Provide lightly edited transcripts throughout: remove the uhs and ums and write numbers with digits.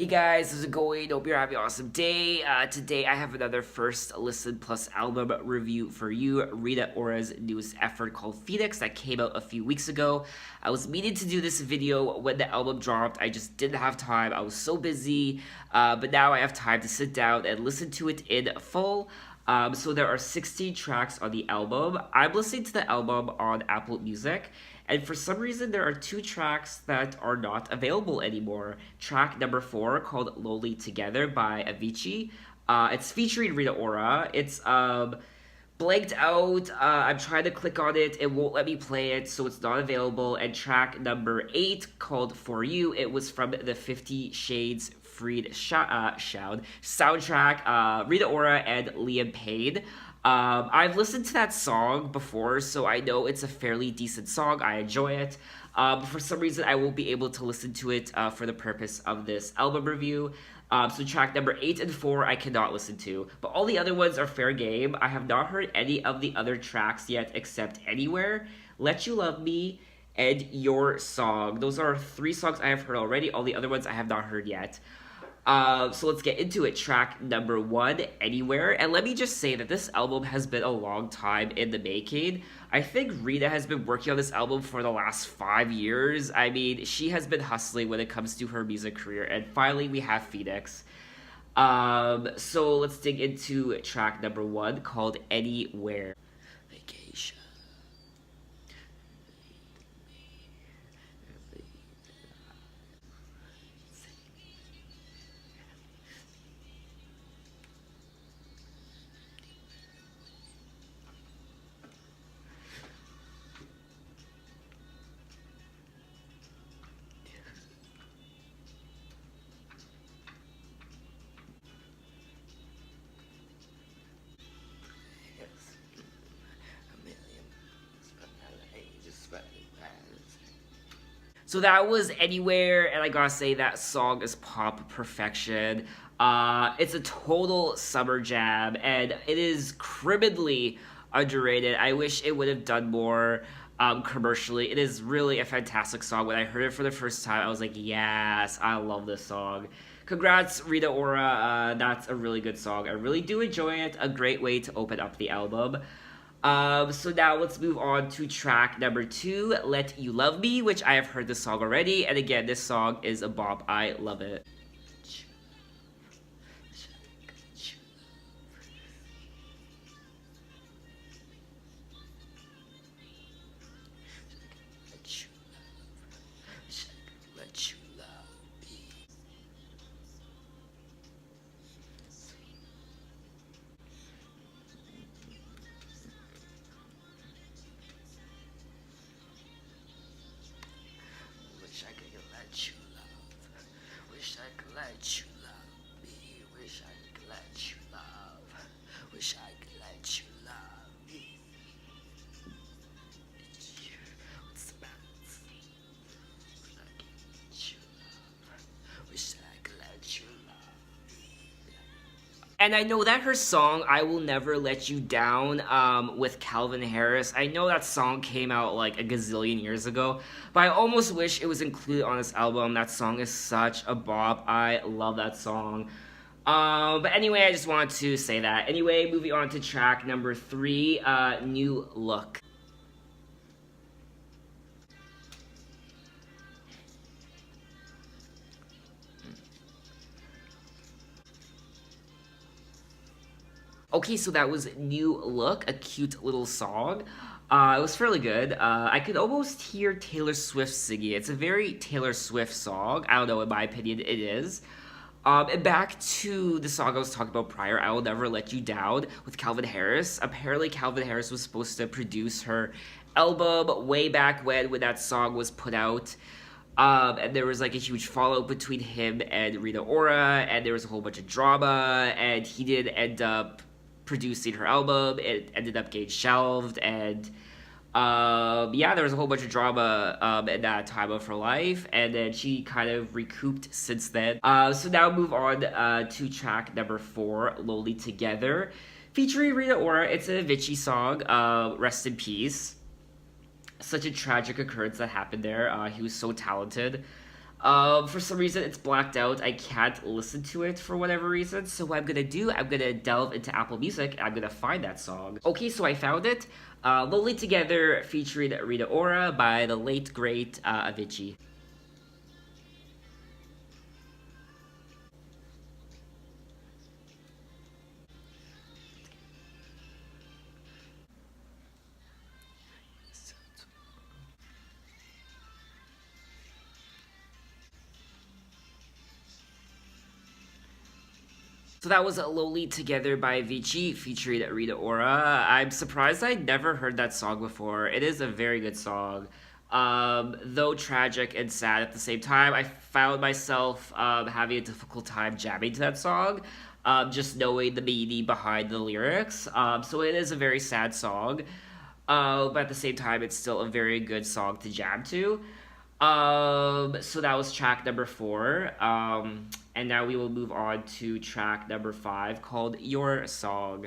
Hey guys, how's it going? Hope you're having an awesome day. Today I have another first listen plus album review for you. Rita Ora's newest effort called Phoenix that came out a few weeks ago. I was meaning to do this video when the album dropped. I just didn't have time. I was so busy, but now I have time to sit down and listen to it in full. So there are 16 tracks on the album. I'm listening to the album on Apple Music, and for some reason there are two tracks that are not available anymore. Track number 4 called Lonely Together by Avicii. It's featuring Rita Ora. It's blanked out. I'm trying to click on it. It won't let me play it, so it's not available. And track number 8 called For You. It was from the 50 Shades Freed soundtrack, Rita Ora and Liam Payne. I've listened to that song before, so I know it's a fairly decent song. I enjoy it. But for some reason, I won't be able to listen to it for the purpose of this album review. So track number 8 and 4 I cannot listen to. But all the other ones are fair game. I have not heard any of the other tracks yet except Anywhere, Let You Love Me, and Your Song. Those are 3 songs I have heard already. All the other ones I have not heard yet. So let's get into it. Track number 1, Anywhere. And let me just say that this album has been a long time in the making. I think Rita has been working on this album for the last 5 years. I mean, she has been hustling when it comes to her music career. And finally, we have Phoenix. So let's dig into track number 1 called Anywhere. Vacation. So that was Anywhere, and I gotta say that song is pop perfection. It's a total summer jam, and it is criminally underrated. I wish it would have done more commercially. It is really a fantastic song. When I heard it for the first time, I was like, yes, I love this song. Congrats, Rita Ora. That's a really good song. I really do enjoy it. A great way to open up the album. So now let's move on to track number 2, Let You Love Me, which I have heard this song already. And again, this song is a bop. I love it. Wish I could let you love. Wish I could let you love me. Wish I could let you love. Wish I could let you love me. What's the balance? Wish I could let you love. Wish I could let you love me. And I know that her song "I Will Never Let You Down" with Calvin Harris, I know that song came out like a gazillion years ago, but I almost wish it was included on this album. That song is such a bop. I love that song. But anyway, I just wanted to say that. Anyway, moving on to track number 3, New Look. Okay, so that was New Look, a cute little song. It was fairly good. I could almost hear Taylor Swift singing. It's a very Taylor Swift song. I don't know, in my opinion, it is. And back to the song I was talking about prior, I Will Never Let You Down with Calvin Harris. Apparently, Calvin Harris was supposed to produce her album way back when that song was put out. And there was like a huge fallout between him and Rita Ora, and there was a whole bunch of drama, and he did end up producing her album. It ended up getting shelved, and yeah, there was a whole bunch of drama in that time of her life, and then she kind of recouped since then. So now move on to track number 4, Lonely Together, featuring Rita Ora. It's an Avicii song, rest in peace. Such a tragic occurrence that happened there. He was so talented. For some reason, it's blacked out. I can't listen to it for whatever reason. So what I'm gonna do, I'm gonna delve into Apple Music and I'm gonna find that song. Okay, so I found it. Lonely Together featuring Rita Ora by the late great Avicii. So that was Lonely Together by Avicii featuring Rita Ora. I'm surprised I never heard that song before. It is a very good song. Though tragic and sad at the same time, I found myself having a difficult time jamming to that song, just knowing the meaning behind the lyrics. So it is a very sad song, but at the same time, it's still a very good song to jam to. So that was track number four. And now we will move on to track number five called Your Song.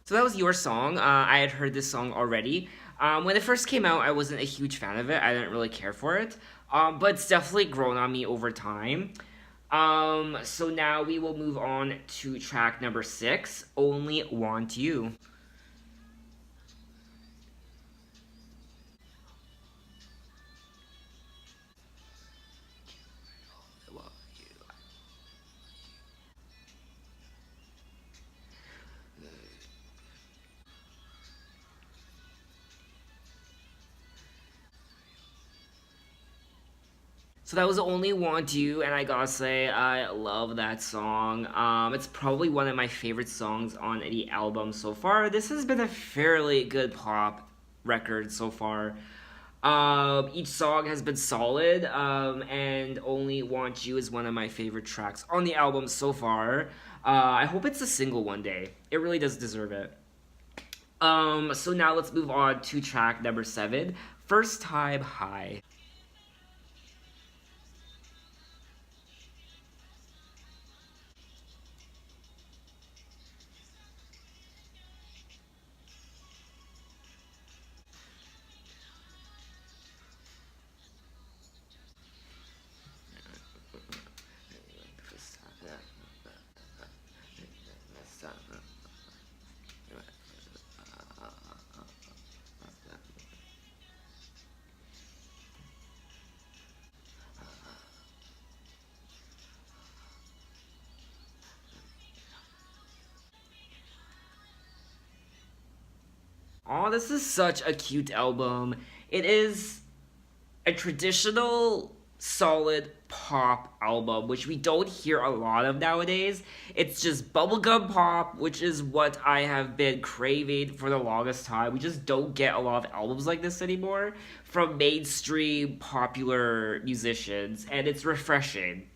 So that was Your Song. I had heard this song already. When it first came out, I wasn't a huge fan of it. I didn't really care for it. But it's definitely grown on me over time. So now we will move on to track number six, Only Want You. So that was Only Want You, and I gotta say, I love that song. It's probably one of my favorite songs on the album so far. This has been a fairly good pop record so far. Each song has been solid, and Only Want You is one of my favorite tracks on the album so far. I hope it's a single one day. It really does deserve it. So now let's move on to track number seven, First Time High. Oh, this is such a cute album. It is a traditional, solid pop album, which we don't hear a lot of nowadays. It's just bubblegum pop, which is what I have been craving for the longest time. We just don't get a lot of albums like this anymore from mainstream popular musicians, and it's refreshing.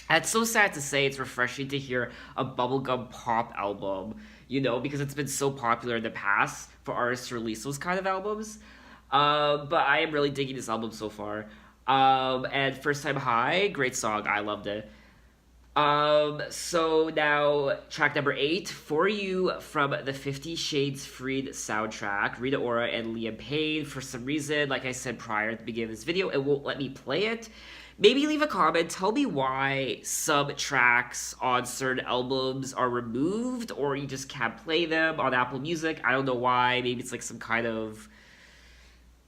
It's so sad to say it's refreshing to hear a bubblegum pop album, because it's been so popular in the past for artists to release those kind of albums. But I am really digging this album so far. And First Time High, great song. I loved it. So now track number eight, For You from the 50 Shades Freed soundtrack, Rita Ora and Liam Payne. For some reason, like I said prior at the beginning of this video, it won't let me play it. Maybe leave a comment, tell me why some tracks on certain albums are removed or you just can't play them on Apple Music. I don't know why. Maybe it's like some kind of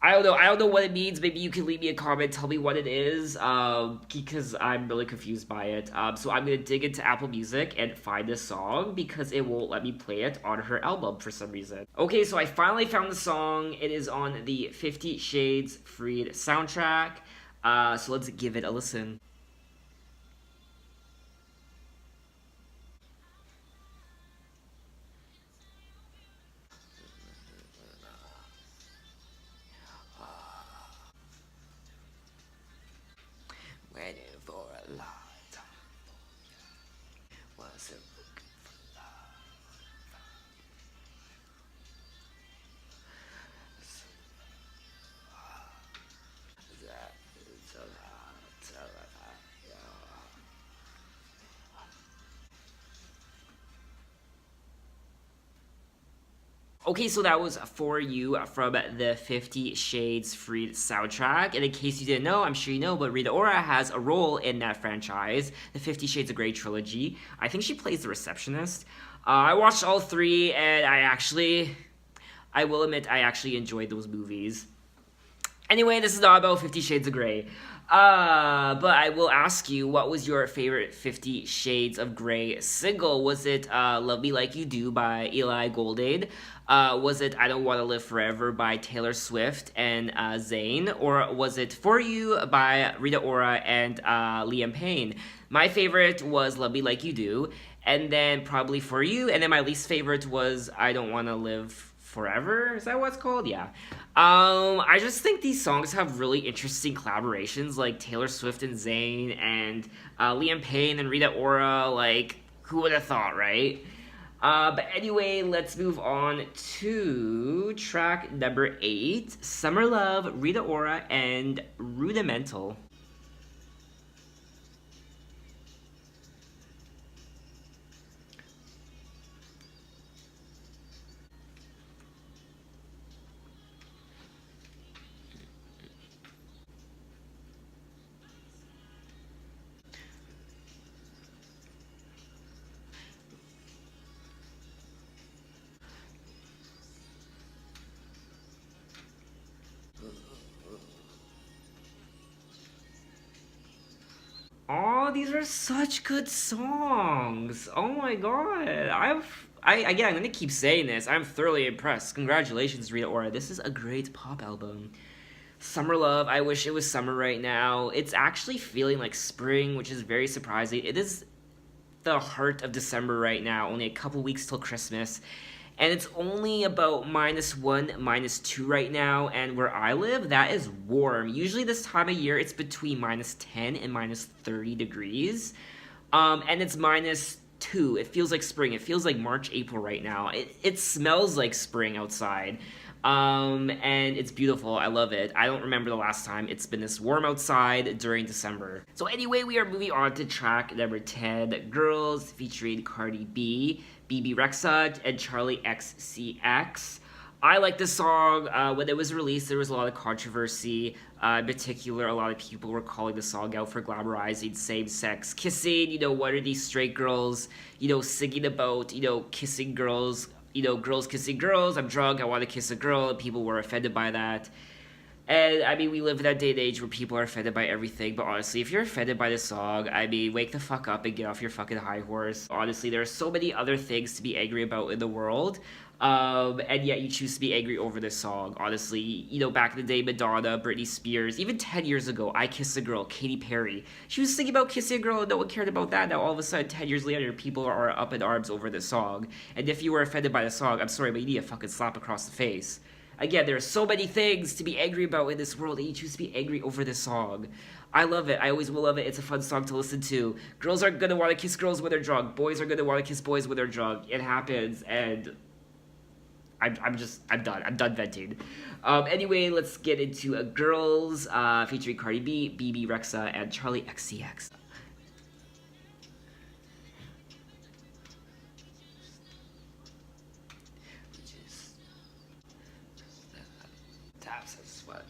I don't know what it means. Maybe you can leave me a comment, tell me what it is, because I'm really confused by it. So I'm gonna dig into Apple Music and find this song because it won't let me play it on her album for some reason. Okay, so I finally found the song. It is on the 50 Shades Freed soundtrack. So let's give it a listen. Waiting for a long time. Was it? Okay, so that was For You from the 50 Shades Freed soundtrack. And in case you didn't know, I'm sure you know, but Rita Ora has a role in that franchise, the 50 Shades of Grey trilogy. I think she plays the receptionist. I watched all three, and I will admit, I actually enjoyed those movies. Anyway, this is not about 50 Shades of Grey. But I will ask you, what was your favorite 50 Shades of Grey single? Was it Love Me Like You Do by Eli Goldade? Was it I Don't Want to Live Forever by Taylor Swift and Zayn? Or was it For You by Rita Ora and Liam Payne? My favorite was Love Me Like You Do, and then probably For You, and then my least favorite was I Don't Want to Live Forever. Is that what it's called? Yeah. I just think these songs have really interesting collaborations, like Taylor Swift and Zayn, and Liam Payne and Rita Ora. Like, who would have thought, right? But anyway, let's move on to track number 8, Summer Love, Rita Ora, and Rudimental. Oh, these are such good songs. Oh my god. Again, I'm gonna keep saying this. I'm thoroughly impressed. Congratulations, Rita Ora. This is a great pop album. Summer Love, I wish it was summer right now. It's actually feeling like spring, which is very surprising. It is the heart of December right now, only a couple weeks till Christmas. And it's only about -1, -2 right now. And where I live, that is warm. Usually, this time of year, it's between -10 and -30 degrees. And it's -2. It feels like spring. It feels like March, April right now. It smells like spring outside. And it's beautiful. I love it. I don't remember the last time it's been this warm outside during December. So anyway, we are moving on to track number 10, Girls, featuring Cardi B, BB Rexha, and Charlie XCX. I like this song. When it was released, there was a lot of controversy. In particular, a lot of people were calling the song out for glamorizing same-sex kissing. You know, what are these straight girls, singing about, kissing girls, girls kissing girls. I'm drunk, I want to kiss a girl, and people were offended by that. And I mean, we live in that day and age where people are offended by everything. But honestly, if you're offended by this song, I mean, wake the fuck up and get off your fucking high horse. Honestly, there are so many other things to be angry about in the world. And yet you choose to be angry over this song. Honestly, back in the day, Madonna, Britney Spears, even 10 years ago, I Kissed a Girl, Katy Perry. She was singing about kissing a girl and no one cared about that. Now all of a sudden, 10 years later, people are up in arms over this song. And if you were offended by the song, I'm sorry, but you need a fucking slap across the face. Again, there are so many things to be angry about in this world, and you choose to be angry over this song. I love it. I always will love it. It's a fun song to listen to. Girls are gonna want to kiss girls when they're drunk. Boys are gonna want to kiss boys when they're drunk. It happens, and I'm done. I'm done venting. Anyway, let's get into Girls, featuring Cardi B, BB Rexha, and Charlie XCX. Taps and sweat,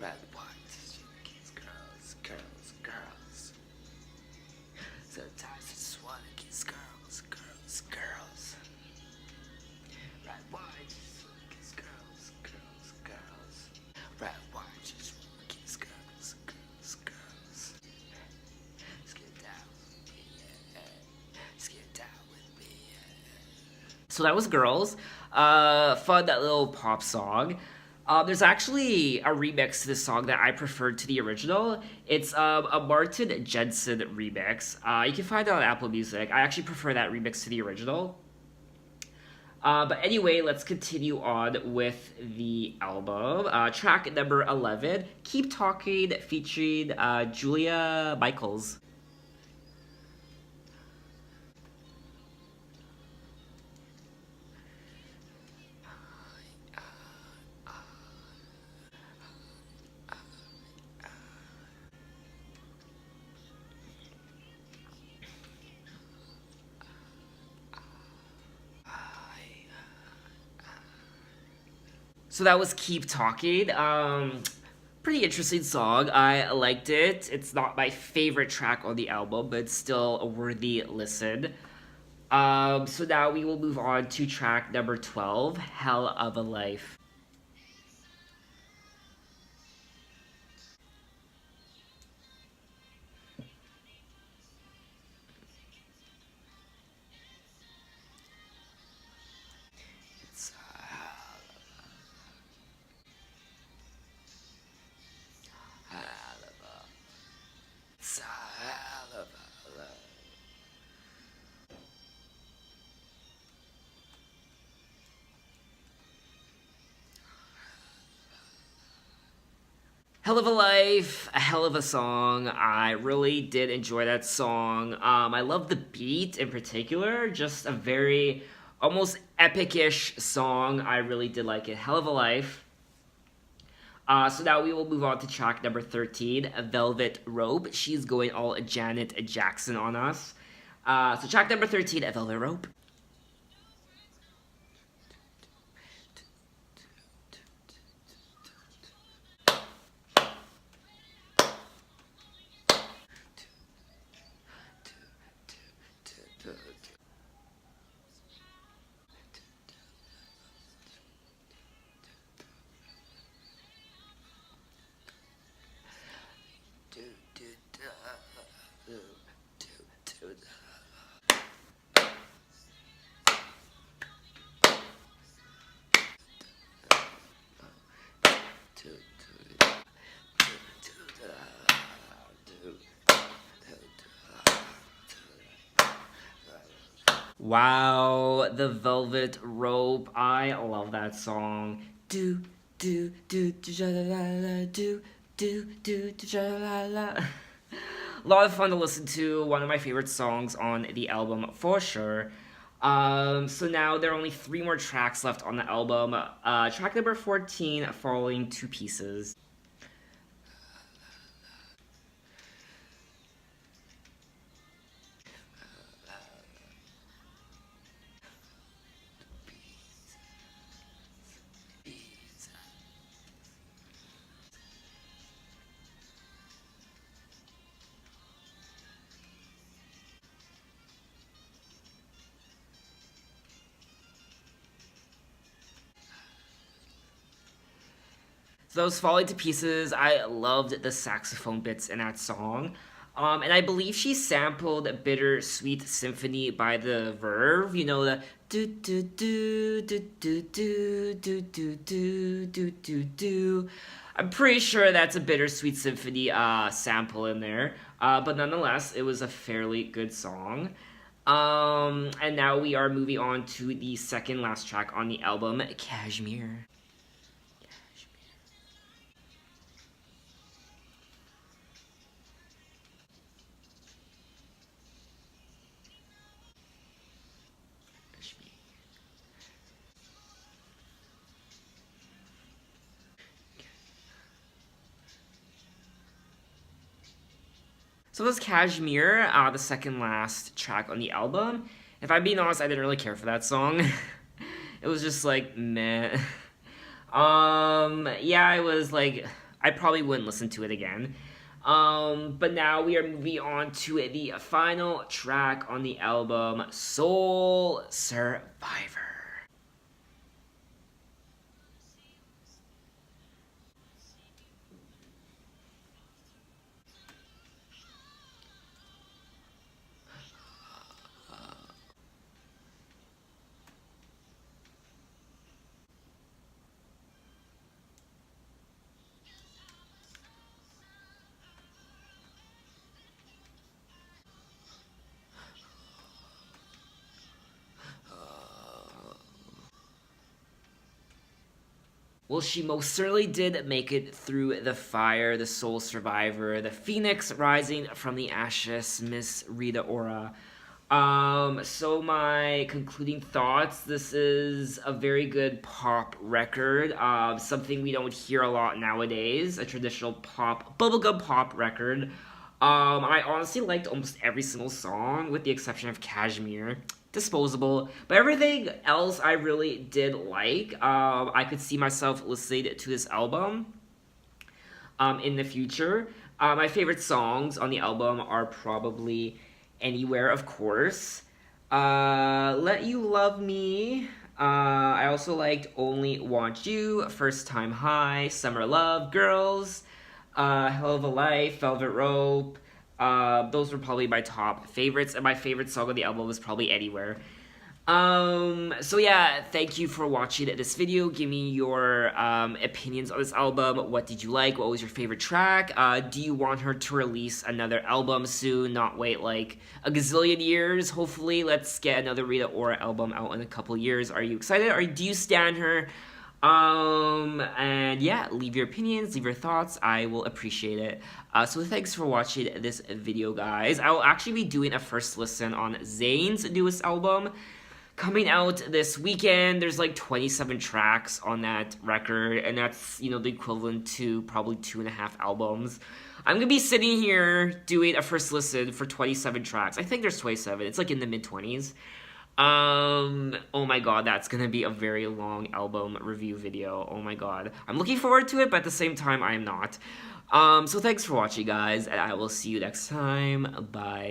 red, white, girls. Sometimes it's sweat against girls. Red, white, kiss girls. Red, white, just kiss girls. Skip down with me, yeah. Skip down with me, yeah. So that was Girls. Fun, that little pop song. There's actually a remix to this song that I preferred to the original. It's a Martin Jensen remix. You can find it on Apple Music. I actually prefer that remix to the original. But anyway, let's continue on with the album. Track number 11, Keep Talking, featuring Julia Michaels. So that was Keep Talking. Pretty interesting song. I liked it. It's not my favorite track on the album, but it's still a worthy listen. So now we will move on to track number 12, Hell of a Life. It's a hell of a, it's a hell of a life. Hell of a life, a hell of a song. I really did enjoy that song. I love the beat in particular, just a very almost epic-ish song. I really did like it. Hell of a life. So now we will move on to track number 13, Velvet Rope. She's going all Janet Jackson on us. So track number 13, Velvet Rope. Wow, the Velvet Rope. I love that song. Do do do do ja la la la do do do do ja la la. A lot of fun to listen to. One of my favorite songs on the album for sure. So now there are only 3 more tracks left on the album. Track number 14, Falling to Pieces. So those Falling to Pieces, I loved the saxophone bits in that song. And I believe she sampled Bittersweet Symphony by the Verve, you know, the do do do do do do do do do do do do. I'm pretty sure that's a Bittersweet Symphony sample in there. But nonetheless, it was a fairly good song. And now we are moving on to the second last track on the album, Cashmere. So this Cashmere, the second last track on the album. If I'm being honest, I didn't really care for that song. It was just like meh. Yeah, it was like I probably wouldn't listen to it again. But now we are moving on to the final track on the album, Soul Survivor. Well, she most certainly did make it through the fire, the Soul Survivor, the Phoenix rising from the ashes, Miss Rita Ora. So my concluding thoughts, this is a very good pop record, something we don't hear a lot nowadays, a traditional pop, bubblegum pop record. I honestly liked almost every single song, with the exception of Cashmere. Disposable, but everything else I really did like. I could see myself listening to this album in the future. My favorite songs on the album are probably Anywhere, of course. Let You Love Me. I also liked Only Want You, First Time High, Summer Love, Girls, Hell of a Life, Velvet Rope. Those were probably my top favorites, and my favorite song on the album was probably Anywhere. So yeah, thank you for watching this video. Give me your opinions on this album. What did you like? What was your favorite track? Do you want her to release another album soon? Not wait like a gazillion years. Hopefully, let's get another Rita Ora album out in a couple years. Are you excited? Or do you stan her? And yeah, leave your opinions, leave your thoughts. I will appreciate it. So thanks for watching this video, guys. I will actually be doing a first listen on Zayn's newest album, coming out this weekend. There's like 27 tracks on that record, and that's, you know, the equivalent to probably 2.5 albums. I'm gonna be sitting here doing a first listen for 27 tracks. I think there's 27. It's like in the mid-20s. Oh my god, that's gonna be a very long album review video. Oh my god. I'm looking forward to it, but at the same time, I am not. So thanks for watching, guys, and I will see you next time. Bye.